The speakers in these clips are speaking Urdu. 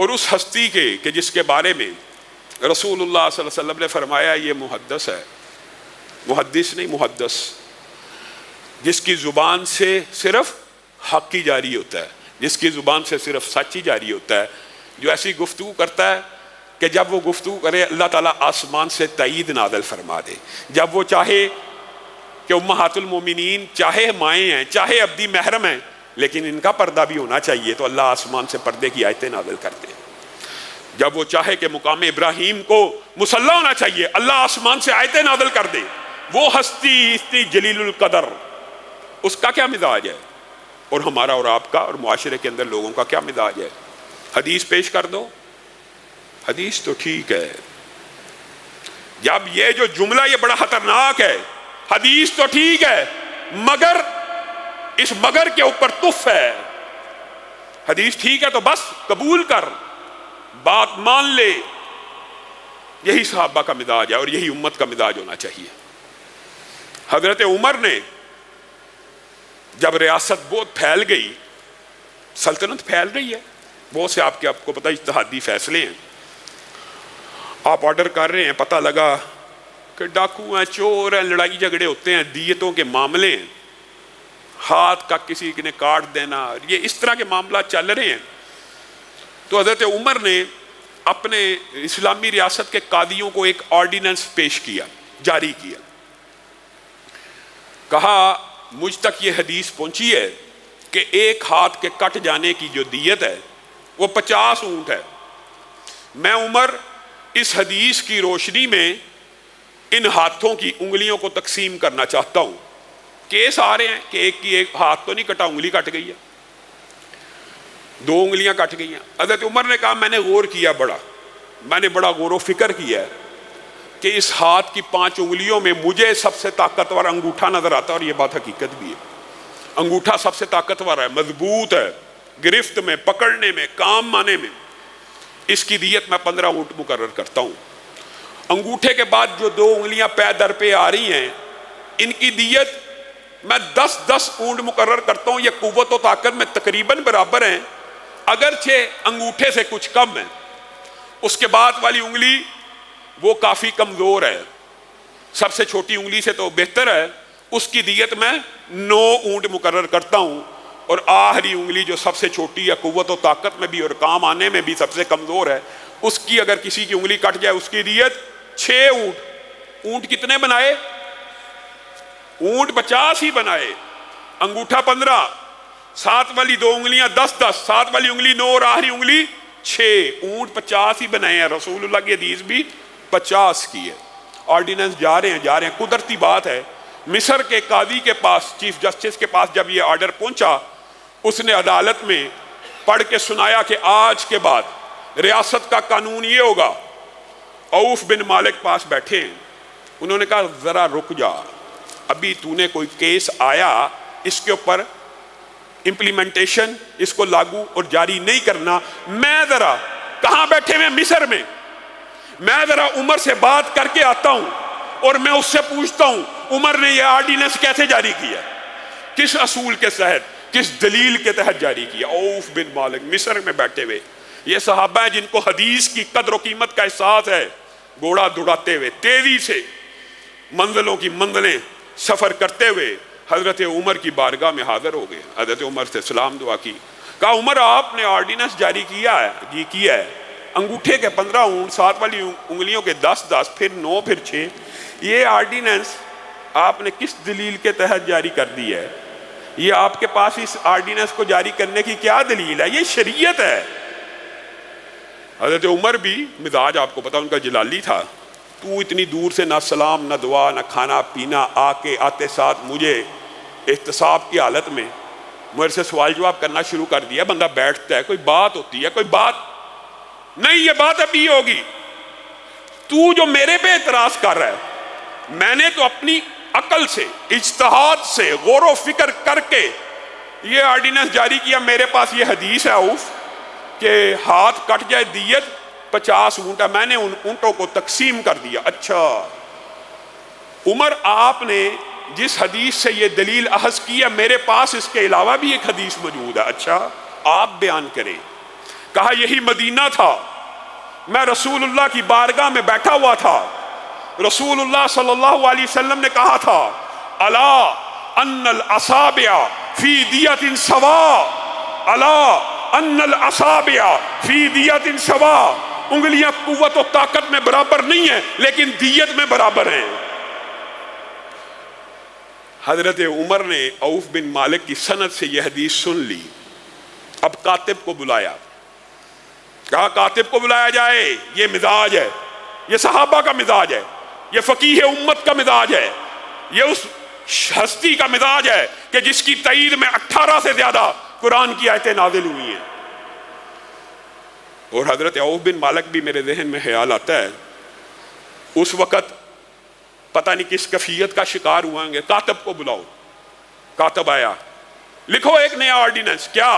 اور اس ہستی کے کہ جس کے بارے میں رسول اللہ صلی اللہ علیہ وسلم نے فرمایا یہ محدث ہے، محدث نہیں محدث، جس کی زبان سے صرف حق ہی جاری ہوتا ہے، جس کی زبان سے صرف سچ ہی جاری ہوتا ہے، جو ایسی گفتگو کرتا ہے کہ جب وہ گفتگو کرے اللہ تعالیٰ آسمان سے تائید نازل فرما دے، جب وہ چاہے کہ امہات المومنین چاہے مائیں ہیں چاہے ابدی محرم ہیں لیکن ان کا پردہ بھی ہونا چاہیے تو اللہ آسمان سے پردے کی آیتیں نازل کر دے، جب وہ چاہے کہ مقام ابراہیم کو مصلی ہونا چاہیے اللہ آسمان سے آیتیں نازل کر دے۔ وہ ہستی اتنی جلیل القدر، اس کا کیا مزاج ہے، اور ہمارا اور آپ کا اور معاشرے کے اندر لوگوں کا کیا مزاج ہے؟ حدیث پیش کر دو، حدیث تو ٹھیک ہے، جب یہ جو جملہ یہ بڑا خطرناک ہے، حدیث تو ٹھیک ہے مگر اس مگر کے اوپر تف ہے، حدیث ٹھیک ہے تو بس قبول کر، بات مان لے۔ یہی صحابہ کا مزاج ہے اور یہی امت کا مزاج ہونا چاہیے۔ حضرت عمر نے جب ریاست بہت پھیل گئی، سلطنت پھیل رہی ہے، بہت سے آپ کو پتہ اجتہادی فیصلے ہیں، آپ آرڈر کر رہے ہیں، پتہ لگا کہ ڈاکو ہیں، چور ہیں، لڑائی جھگڑے ہوتے ہیں، دیتوں کے معاملے ہیں، ہاتھ کا کسی نے کاٹ دینا، یہ اس طرح کے معاملات چل رہے ہیں، تو حضرت عمر نے اپنے اسلامی ریاست کے قاضیوں کو ایک آرڈیننس پیش کیا، جاری کیا، کہا مجھ تک یہ حدیث پہنچی ہے کہ ایک ہاتھ کے کٹ جانے کی جو دیت ہے وہ 50 اونٹ ہے، میں عمر اس حدیث کی روشنی میں ان ہاتھوں کی انگلیوں کو تقسیم کرنا چاہتا ہوں۔ کیس آ رہے ہیں کہ ایک کی ایک ہاتھ تو نہیں کٹا، انگلی کٹ گئی ہے، 2 انگلیاں کٹ گئی ہیں۔ حضرت عمر نے کہا میں نے غور کیا، میں نے بڑا غور و فکر کیا ہے کہ اس ہاتھ کی 5 انگلیوں میں مجھے سب سے طاقتور انگوٹھا نظر آتا ہے، اور یہ بات حقیقت بھی ہے، انگوٹھا سب سے طاقتور ہے، مضبوط ہے، گرفت میں، پکڑنے میں، کام آنے میں، اس کی دیت میں 15 اونٹ مقرر کرتا ہوں۔ انگوٹھے کے بعد جو 2 انگلیاں پے در پہ آ رہی ہیں ان کی دیت میں 10 اونٹ مقرر کرتا ہوں، یہ قوت و طاقت میں تقریباً برابر ہیں، اگرچہ انگوٹھے سے کچھ کم ہے، اس کے بعد والی انگلی وہ کافی کمزور ہے، سب سے چھوٹی انگلی سے تو بہتر ہے، اس کی دیت میں 9 اونٹ مقرر کرتا ہوں، اور آخری انگلی جو سب سے چھوٹی ہے، قوت و طاقت میں بھی اور کام آنے میں بھی سب سے کمزور ہے، اس کی اگر کسی کی انگلی کٹ جائے اس کی دیت 6 اونٹ۔ اونٹ کتنے بنائے؟ اونٹ 50 ہی بنائے، انگوٹھا 15، ساتھ والی 2 انگلیاں 10، ساتھ والی انگلی 9 اور آخری انگلی 6، اونٹ 50 ہی بنائے ہیں۔ رسول اللہ کی حدیث بھی 50 کی ہے۔ آرڈیننس جا رہے ہیں، قدرتی بات ہے، مصر کے قاضی کے پاس، چیف جسٹس کے پاس جب یہ آرڈر پہنچا، اس نے عدالت میں پڑھ کے سنایا کہ آج کے بعد ریاست کا قانون یہ ہوگا۔ عوف بن مالک پاس بیٹھے ہیں، انہوں نے کہا ذرا رک جا، ابھی تو نے کوئی کیس آیا، اس کے اوپر امپلیمنٹیشن، اس کو لاگو اور جاری نہیں کرنا، میں ذرا کہاں بیٹھے میں مصر میں ذرا عمر سے بات کر کے آتا ہوں اور میں اس سے پوچھتا ہوں عمر نے یہ آرڈیننس کیسے جاری کیا، کس اصول کے تحت، کس دلیل کے تحت جاری کیا۔ عوف بن مالک مصر میں بیٹھے ہوئے، یہ صحابہ ہیں جن کو حدیث کی قدر و قیمت کا احساس ہے، گھوڑا دوڑاتے ہوئے تیزی سے منزلوں کی منزلیں سفر کرتے ہوئے حضرت عمر کی بارگاہ میں حاضر ہو گئے۔ حضرت عمر سے سلام دعا کی، کہا عمر آپ نے آرڈیننس جاری کیا ہے؟ جی کیا ہے۔ انگوٹھے کے 15 اونٹ، ساتھ والی انگلیوں کے 10، پھر 9، پھر 6، یہ آرڈیننس آپ نے کس دلیل کے تحت جاری کر دی ہے؟ یہ آپ کے پاس اس آرڈیننس کو جاری کرنے کی کیا دلیل ہے؟ یہ شریعت ہے۔ حضرت عمر بھی مزاج آپ کو پتا ان کا جلالی تھا، تو اتنی دور سے نہ سلام نہ دعا نہ کھانا پینا، آتے ساتھ مجھے احتساب کی حالت میں میرے سے سوال جواب کرنا شروع کر دیا۔ بندہ بیٹھتا ہے، کوئی بات ہوتی ہے، کوئی بات نہیں، یہ بات ابھی ہوگی، تو جو میرے پہ اعتراض کر رہا ہے، میں نے تو اپنی عقل سے، اجتہاد سے، غور و فکر کر کے یہ آرڈیننس جاری کیا، میرے پاس یہ حدیث ہے عوف کہ ہاتھ کٹ جائے دیت 50 اونٹ ہے، میں نے ان اونٹوں کو تقسیم کر دیا۔ اچھا عمر، آپ نے جس حدیث سے یہ دلیل اخذ کی ہے، میرے پاس اس کے علاوہ بھی ایک حدیث موجود ہے۔ اچھا آپ بیان کریں۔ کہا یہی مدینہ تھا، میں رسول اللہ کی بارگاہ میں بیٹھا ہوا تھا، رسول اللہ صلی اللہ علیہ وسلم نے کہا تھا الا ان الاصابع فی دیت سوا، الا ان الاصابع فی دیت سوا، انگلیاں قوت و طاقت میں برابر نہیں ہیں لیکن دیت میں برابر ہیں۔ حضرت عمر نے عوف بن مالک کی سند سے یہ حدیث سن لی، اب کاتب کو بلایا، کہا کاتب کو بلایا جائے، یہ مزاج ہے، یہ صحابہ کا مزاج ہے، یہ فقیہ امت کا مزاج ہے، یہ اس ہستی کا مزاج ہے کہ جس کی تائید میں 18 سے زیادہ قرآن کی آیتیں نازل ہوئی ہیں۔ اور حضرت عوف بن مالک بھی میرے ذہن میں خیال آتا ہے اس وقت پتہ نہیں کس کیفیت کا شکار ہوئیں گے۔ کاتب کو بلاؤ، کاتب آیا، لکھو ایک نیا آرڈیننس۔ کیا؟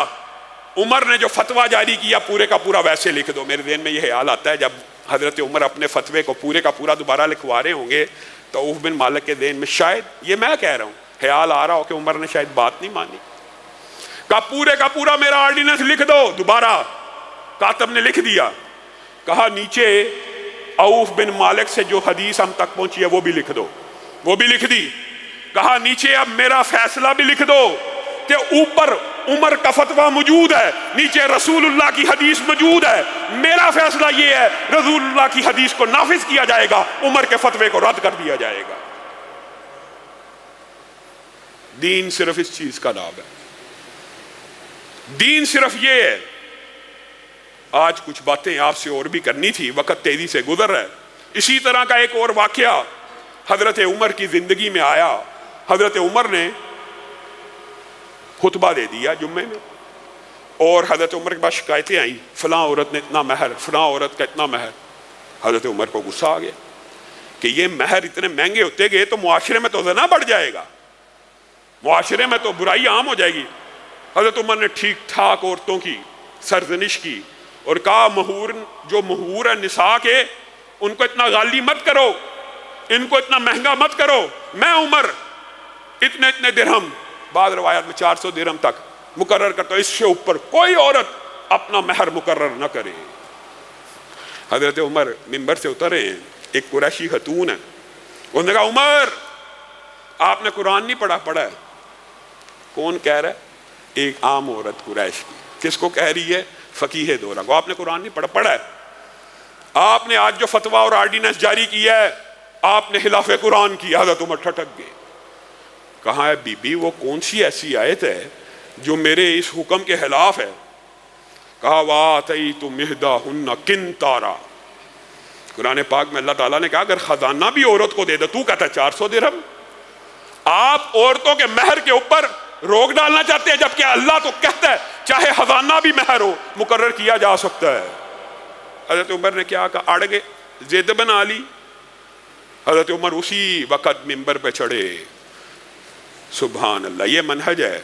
عمر نے جو فتویٰ جاری کیا پورے کا پورا ویسے لکھ دو۔ میرے ذہن میں یہ خیال آتا ہے جب حضرت عمر اپنے فتوے کو پورے کا پورا دوبارہ لکھوا رہے ہوں گے تو عوف بن مالک کے ذہن میں شاید، یہ میں کہہ رہا ہوں، خیال آ رہا ہو کہ عمر نے شاید بات نہیں مانی، کہا پورے کا پورا میرا آرڈیننس لکھ دو دوبارہ۔ کاتب نے لکھ دیا، کہا نیچے عوف بن مالک سے جو حدیث ہم تک پہنچی ہے وہ بھی لکھ دو، وہ بھی لکھ دی۔ کہا نیچے اب میرا فیصلہ بھی لکھ دو کہ اوپر عمر کا فتویٰ موجود ہے، نیچے رسول اللہ کی حدیث موجود ہے، میرا فیصلہ یہ ہے رسول اللہ کی حدیث کو نافذ کیا جائے گا، عمر کے فتوے کو رد کر دیا جائے گا۔ دین صرف اس چیز کا نام ہے، دین صرف یہ ہے۔ آج کچھ باتیں آپ سے اور بھی کرنی تھی، وقت تیزی سے گزر رہا ہے۔ اسی طرح کا ایک اور واقعہ حضرت عمر کی زندگی میں آیا۔ حضرت عمر نے خطبہ دے دیا جمعے میں، اور حضرت عمر کے پاس شکایتیں آئیں، فلاں عورت نے اتنا مہر، فلاں عورت کا اتنا مہر۔ حضرت عمر کو غصہ آ گیا کہ یہ مہر اتنے مہنگے ہوتے گئے تو معاشرے میں تو زنا بڑھ جائے گا، معاشرے میں تو برائی عام ہو جائے گی۔ حضرت عمر نے ٹھیک ٹھاک عورتوں کی سرزنش کی اور کہا جو مہور ہے نساء کے، ان کو اتنا غالی مت کرو، ان کو اتنا مہنگا مت کرو، میں عمر اتنے اتنے درہم، بعض روایات میں 400 درہم تک مقرر کرتا ہوں، اس سے اوپر کوئی عورت اپنا مہر مقرر نہ کرے۔ حضرت عمر منبر سے اترے، ایک قریشی خاتون ہے، انہوں نے کہا عمر آپ نے قرآن نہیں پڑھا ہے؟ کون کہہ رہا ہے؟ ایک عام عورت قریش کی۔ کس کو کہہ رہی ہے؟ فقیہ دورہ کو۔ آپ نے قرآن نہیں پڑھا ہے؟ آپ نے آج جو فتویٰ اور آرڈیننس جاری کیا ہے آپ نے خلاف قرآن کیا۔ حضرت عمر ٹھٹک گئے، کہاں ہے بی بی وہ کون سی ایسی آیت ہے جو میرے اس حکم کے خلاف ہے؟ کہا وَآتَيْتُمْ إِحْدَاهُنَّ قِنْطَارًا، قرآن پاک میں اللہ تعالیٰ نے کہا اگر خزانہ بھی عورت کو دے دے، تو کہتا ہے 400 درہم۔ آپ عورتوں کے مہر کے اوپر روک ڈالنا چاہتے ہیں، جبکہ اللہ تو کہتا ہے چاہے خزانہ بھی مہر ہو مقرر کیا جا سکتا ہے۔ حضرت عمر نے کیا کہا؟ اڑ گئے، زید بن علی۔ حضرت عمر اسی وقت منبر پہ چڑھے، سبحان اللہ، یہ منہج ہے۔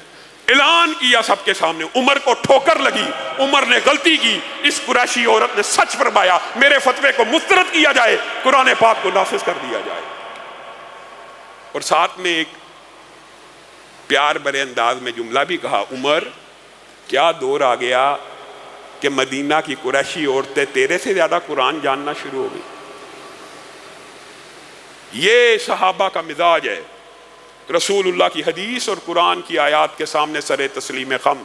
اعلان کیا سب کے سامنے، عمر کو ٹھوکر لگی، عمر نے غلطی کی، اس قریشی عورت نے سچ فرمایا، میرے فتوے کو مسترد کیا جائے، قرآن پاک کو نافذ کر دیا جائے۔ اور ساتھ میں ایک پیار بھرے انداز میں جملہ بھی کہا، عمر کیا دور آ گیا کہ مدینہ کی قریشی عورتیں تیرے سے زیادہ قرآن جاننا شروع ہو گئی۔ یہ صحابہ کا مزاج ہے، رسول اللہ کی حدیث اور قرآن کی آیات کے سامنے سر تسلیم خم۔